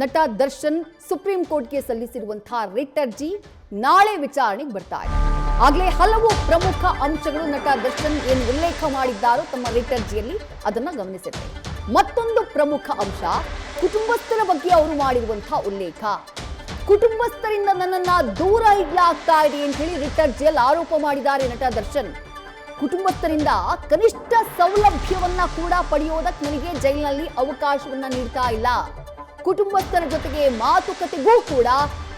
ನಟ ದರ್ಶನ್ ಸುಪ್ರೀಂ ಕೋರ್ಟ್ಗೆ ಸಲ್ಲಿಸಿರುವಂತಹ ರಿಟ್ ಅರ್ಜಿ ನಾಳೆ ವಿಚಾರಣೆಗೆ ಬರ್ತಾ ಇದೆ. ಆಗಲೇ ಹಲವು ಪ್ರಮುಖ ಅಂಶಗಳು ನಟ ದರ್ಶನ್ ಏನು ಉಲ್ಲೇಖ ಮಾಡಿದ್ದಾರೋ ತಮ್ಮ ರಿಟ್ ಅರ್ಜಿಯಲ್ಲಿ ಅದನ್ನ ಗಮನಿಸಿದ್ದಾರೆ. ಮತ್ತೊಂದು ಪ್ರಮುಖ ಅಂಶ ಕುಟುಂಬಸ್ಥರ ಬಗ್ಗೆ ಅವರು ಮಾಡಿರುವಂತಹ ಉಲ್ಲೇಖ. ಕುಟುಂಬಸ್ಥರಿಂದ ನನ್ನನ್ನ ದೂರ ಇಡ್ಲಾಗ್ತಾ ಇದೆ ಅಂತ ಹೇಳಿ ರಿಟ್ ಅರ್ಜಿಯಲ್ಲಿ ಆರೋಪ ಮಾಡಿದ್ದಾರೆ ನಟ ದರ್ಶನ್. ಕುಟುಂಬಸ್ಥರಿಂದ ಕನಿಷ್ಠ ಸೌಲಭ್ಯವನ್ನ ಕೂಡ ಪಡೆಯೋದಕ್ಕೆ ನನಗೆ ಜೈಲಿನಲ್ಲಿ ಅವಕಾಶವನ್ನ ನೀಡ್ತಾ ಇಲ್ಲ. ಕುಟುಂಬಸ್ಥರ ಜೊತೆಗೆ ಮಾತುಕತೆಗೂ ಕೂಡ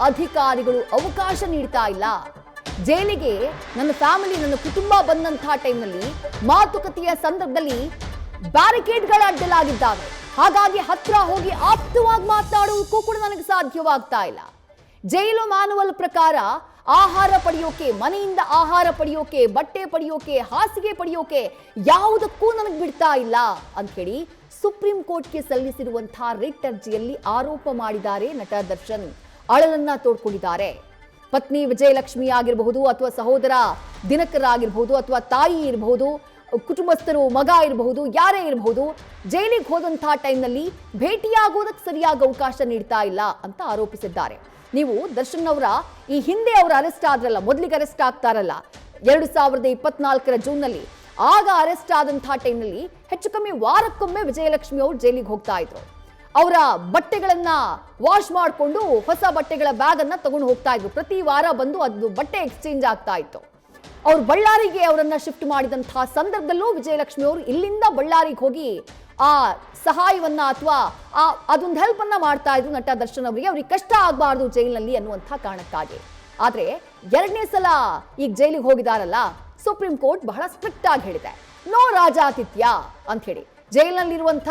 ಅಧಿಕಾರಿಗಳು ಅವಕಾಶ ನೀಡ್ತಾ ಇಲ್ಲ. ಜೈಲಿಗೆ ನನ್ನ ಫ್ಯಾಮಿಲಿ, ನನ್ನ ಕುಟುಂಬ ಬಂದಂತಹ ಟೈಮ್ನಲ್ಲಿ ಮಾತುಕತೆಯ ಸಂದರ್ಭದಲ್ಲಿ ಬ್ಯಾರಿಕೇಡ್ಗಳ ಅಡ್ಡಲಾಗಿದ್ದಾವೆ. ಹಾಗಾಗಿ ಹತ್ರ ಹೋಗಿ ಆಪ್ತವಾಗಿ ಮಾತನಾಡುವುದಕ್ಕೂ ಕೂಡ ನನಗೆ ಸಾಧ್ಯವಾಗ್ತಾ ಇಲ್ಲ. ಜೈಲು ಮ್ಯಾನುವಲ್ ಪ್ರಕಾರ ಆಹಾರ ಪಡೆಯೋಕೆ, ಮನೆಯಿಂದ ಆಹಾರ ಪಡೆಯೋಕೆ, ಬಟ್ಟೆ ಪಡೆಯೋಕೆ, ಹಾಸಿಗೆ ಪಡೆಯೋಕೆ ಯಾವುದಕ್ಕೂ ನನಗೆ ಬಿಡ್ತಾ ಇಲ್ಲ ಅಂತ ಹೇಳಿ ಸುಪ್ರೀಂ ಕೋರ್ಟ್ಗೆ ಸಲ್ಲಿಸಿರುವಂತಹ ರಿಟ್ ಅರ್ಜಿಯಲ್ಲಿ ಆರೋಪ ಮಾಡಿದ್ದಾರೆ ನಟ ದರ್ಶನ್. ಅಳಲನ್ನ ತೋಡ್ಕೊಂಡಿದ್ದಾರೆ. ಪತ್ನಿ ವಿಜಯಲಕ್ಷ್ಮಿ ಆಗಿರಬಹುದು, ಅಥವಾ ಸಹೋದರ ದಿನಕರ್ ಆಗಿರಬಹುದು, ಅಥವಾ ತಾಯಿ ಇರಬಹುದು, ಕುಟುಂಬಸ್ಥರು, ಮಗ ಇರಬಹುದು, ಯಾರೇ ಇರಬಹುದು, ಜೈಲಿಗೆ ಹೋದಂತಹ ಟೈಮ್ನಲ್ಲಿ ಭೇಟಿಯಾಗೋದಕ್ಕೆ ಸರಿಯಾಗಿ ಅವಕಾಶ ನೀಡ್ತಾ ಇಲ್ಲ ಅಂತ ಆರೋಪಿಸಿದ್ದಾರೆ. ನೀವು ದರ್ಶನ್ ಅವರ ಈ ಹಿಂದೆ ಅವರ ಅರೆಸ್ಟ್ ಆದ್ರಲ್ಲ, ಮೊದಲಿಗೆ ಅರೆಸ್ಟ್ ಆಗ್ತಾರಲ್ಲ 2024ರ ಜೂನ್ನಲ್ಲಿ, ಆಗ ಅರೆಸ್ಟ್ ಆದಂತಹ ಟೈಮ್ನಲ್ಲಿ ಹೆಚ್ಚು ಕಮ್ಮಿ ವಾರಕ್ಕೊಮ್ಮೆ ವಿಜಯಲಕ್ಷ್ಮಿ ಅವರು ಜೈಲಿಗೆ ಹೋಗ್ತಾ ಇದ್ರು. ಅವರ ಬಟ್ಟೆಗಳನ್ನ ವಾಶ್ ಮಾಡಿಕೊಂಡು ಹೊಸ ಬಟ್ಟೆಗಳ ಬ್ಯಾಗ್ ಅನ್ನ ತಗೊಂಡು ಹೋಗ್ತಾ ಇದ್ರು. ಪ್ರತಿ ವಾರ ಬಂದು ಅದು ಬಟ್ಟೆ ಎಕ್ಸ್ಚೇಂಜ್ ಆಗ್ತಾ ಇತ್ತು. ಅವ್ರು ಬಳ್ಳಾರಿಗೆ ಅವರನ್ನ ಶಿಫ್ಟ್ ಮಾಡಿದಂತಹ ಸಂದರ್ಭದಲ್ಲೂ ವಿಜಯಲಕ್ಷ್ಮಿ ಅವರು ಇಲ್ಲಿಂದ ಬಳ್ಳಾರಿಗೆ ಹೋಗಿ ಆ ಸಹಾಯವನ್ನ ಅಥವಾ ಅದೊಂದು ಹೆಲ್ಪ್ ಅನ್ನ ಮಾಡ್ತಾ ಇದ್ರು ನಟ ದರ್ಶನ್ ಅವರಿಗೆ. ಅವ್ರಿಗೆ ಕಷ್ಟ ಆಗಬಾರ್ದು ಜೈಲಿನಲ್ಲಿ ಅನ್ನುವಂಥ ಕಾರಣಕ್ಕಾಗಿ. ಆದ್ರೆ ಎರಡನೇ ಸಲ ಈಗ ಜೈಲಿಗೆ ಹೋಗಿದಾರಲ್ಲ, ಸುಪ್ರೀಂ ಕೋರ್ಟ್ ಬಹಳ ಸ್ಟ್ರಿಕ್ಟ್ ಆಗಿ ಹೇಳಿದೆ, ನೋ ರಾಜಾತಿಥ್ಯ ಅಂತ ಹೇಳಿ. ಜೈಲಿನಲ್ಲಿರುವಂಥ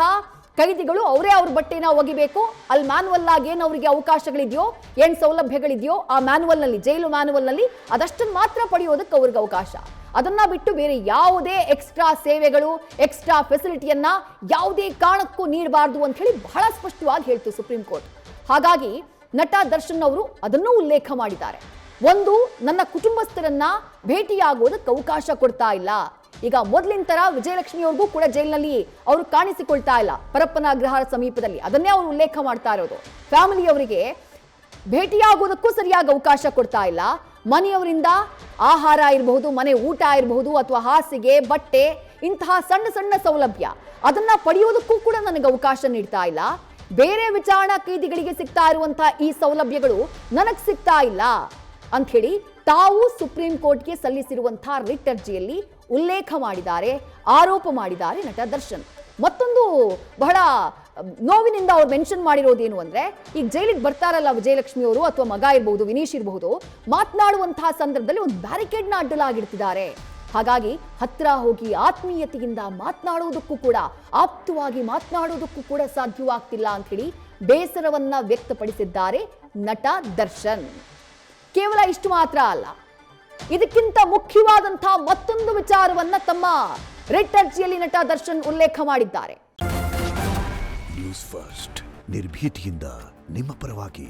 ಕೈದಿಗಳು ಅವರೇ ಅವ್ರ ಬಟ್ಟೆನ ಒಗಿಬೇಕು. ಅಲ್ಲಿ ಮ್ಯಾನುವಲ್ ಆಗಿ ಏನು ಅವರಿಗೆ ಅವಕಾಶಗಳಿದೆಯೋ, ಏನು ಸೌಲಭ್ಯಗಳಿದೆಯೋ ಆ ಮ್ಯಾನುವಲ್ ನಲ್ಲಿ, ಜೈಲು ಮ್ಯಾನುವಲ್ ನಲ್ಲಿ ಅದಷ್ಟನ್ನು ಮಾತ್ರ ಪಡೆಯೋದಕ್ಕೆ ಅವ್ರಿಗೆ ಅವಕಾಶ. ಅದನ್ನ ಬಿಟ್ಟು ಬೇರೆ ಯಾವುದೇ ಎಕ್ಸ್ಟ್ರಾ ಸೇವೆಗಳು, ಎಕ್ಸ್ಟ್ರಾ ಫೆಸಿಲಿಟಿಯನ್ನ ಯಾವುದೇ ಕಾರಣಕ್ಕೂ ನೀಡಬಾರ್ದು ಅಂತ ಹೇಳಿ ಬಹಳ ಸ್ಪಷ್ಟವಾಗಿ ಹೇಳ್ತು ಸುಪ್ರೀಂ ಕೋರ್ಟ್. ಹಾಗಾಗಿ ನಟ ದರ್ಶನ್ ಅವರು ಅದನ್ನೂ ಉಲ್ಲೇಖ ಮಾಡಿದ್ದಾರೆ. ಒಂದು, ನನ್ನ ಕುಟುಂಬಸ್ಥರನ್ನ ಭೇಟಿಯಾಗೋದಕ್ಕೆ ಅವಕಾಶ ಕೊಡ್ತಾ ಇಲ್ಲ. ಈಗ ಮೊದಲಿನ ತರ ವಿಜಯಲಕ್ಷ್ಮಿ ಅವ್ರಿಗೂ ಕೂಡ ಜೈಲಿನಲ್ಲಿ ಅವರು ಕಾಣಿಸಿಕೊಳ್ತಾ ಇಲ್ಲ, ಪರಪ್ಪನ ಅಗ್ರಹಾರ ಸಮೀಪದಲ್ಲಿ. ಅದನ್ನೇ ಅವರು ಉಲ್ಲೇಖ ಮಾಡ್ತಾ ಇರೋದು. ಫ್ಯಾಮಿಲಿಯವರಿಗೆ ಭೇಟಿಯಾಗೋದಕ್ಕೂ ಸರಿಯಾಗಿ ಅವಕಾಶ ಕೊಡ್ತಾ ಇಲ್ಲ. ಮನೆಯವರಿಂದ ಆಹಾರ ಇರಬಹುದು, ಮನೆ ಊಟ ಇರಬಹುದು, ಅಥವಾ ಹಾಸಿಗೆ, ಬಟ್ಟೆ, ಇಂತಹ ಸಣ್ಣ ಸಣ್ಣ ಸೌಲಭ್ಯ ಅದನ್ನ ಪಡೆಯೋದಕ್ಕೂ ಕೂಡ ನನಗೆ ಅವಕಾಶ ನೀಡ್ತಾ ಇಲ್ಲ. ಬೇರೆ ವಿಚಾರಣಾ ಕೈದಿಗಳಿಗೆ ಸಿಗ್ತಾ ಇರುವಂತಹ ಈ ಸೌಲಭ್ಯಗಳು ನನಗೆ ಸಿಗ್ತಾ ಇಲ್ಲ ಅಂತ ಹೇಳಿ ತಾವು ಸುಪ್ರೀಂ ಕೋರ್ಟ್ಗೆ ಸಲ್ಲಿಸಿರುವಂತಹ ರಿಟ್ ಅರ್ಜಿಯಲ್ಲಿ ಉಲ್ಲೇಖ ಮಾಡಿದ್ದಾರೆ, ಆರೋಪ ಮಾಡಿದ್ದಾರೆ ನಟ ದರ್ಶನ್. ಮತ್ತೊಂದು ಬಹಳ ನೋವಿನಿಂದ ಅವ್ರು ಮೆನ್ಷನ್ ಮಾಡಿರೋದೇನು ಅಂದ್ರೆ, ಈಗ ಜೈಲಿಗೆ ಬರ್ತಾರಲ್ಲ ವಿಜಯಲಕ್ಷ್ಮಿ ಅವರು ಅಥವಾ ಮಗ ಇರಬಹುದು, ವಿನೀಶ್ ಇರಬಹುದು, ಮಾತನಾಡುವಂತಹ ಸಂದರ್ಭದಲ್ಲಿ ಒಂದು ಬ್ಯಾರಿಕೇಡ್ನ ಅಡ್ಡಲಾಗಿಡ್ತಿದ್ದಾರೆ. ಹಾಗಾಗಿ ಹತ್ರ ಹೋಗಿ ಆತ್ಮೀಯತೆಯಿಂದ ಮಾತನಾಡುವುದಕ್ಕೂ ಕೂಡ, ಆಪ್ತವಾಗಿ ಮಾತನಾಡುವುದಕ್ಕೂ ಕೂಡ ಸಾಧ್ಯವಾಗ್ತಿಲ್ಲ ಅಂತ ಹೇಳಿ ಬೇಸರವನ್ನ ವ್ಯಕ್ತಪಡಿಸಿದ್ದಾರೆ ನಟ ದರ್ಶನ್. ಕೇವಲ ಇಷ್ಟು ಮಾತ್ರ ಅಲ್ಲ, ಇದಕ್ಕಿಂತ ಮುಖ್ಯವಾದಂತಹ ಮತ್ತೊಂದು ವಿಚಾರವನ್ನ ತಮ್ಮ ರಿಟ್ ಅರ್ಜಿಯಲ್ಲಿ ನಟ ದರ್ಶನ್ ಉಲ್ಲೇಖ ಮಾಡಿದ್ದಾರೆ. ನ್ಯೂಸ್ ಫಸ್ಟ್, ನಿರ್ಭೀತಿಯಿಂದ ನಿಮ್ಮ ಪರವಾಗಿ.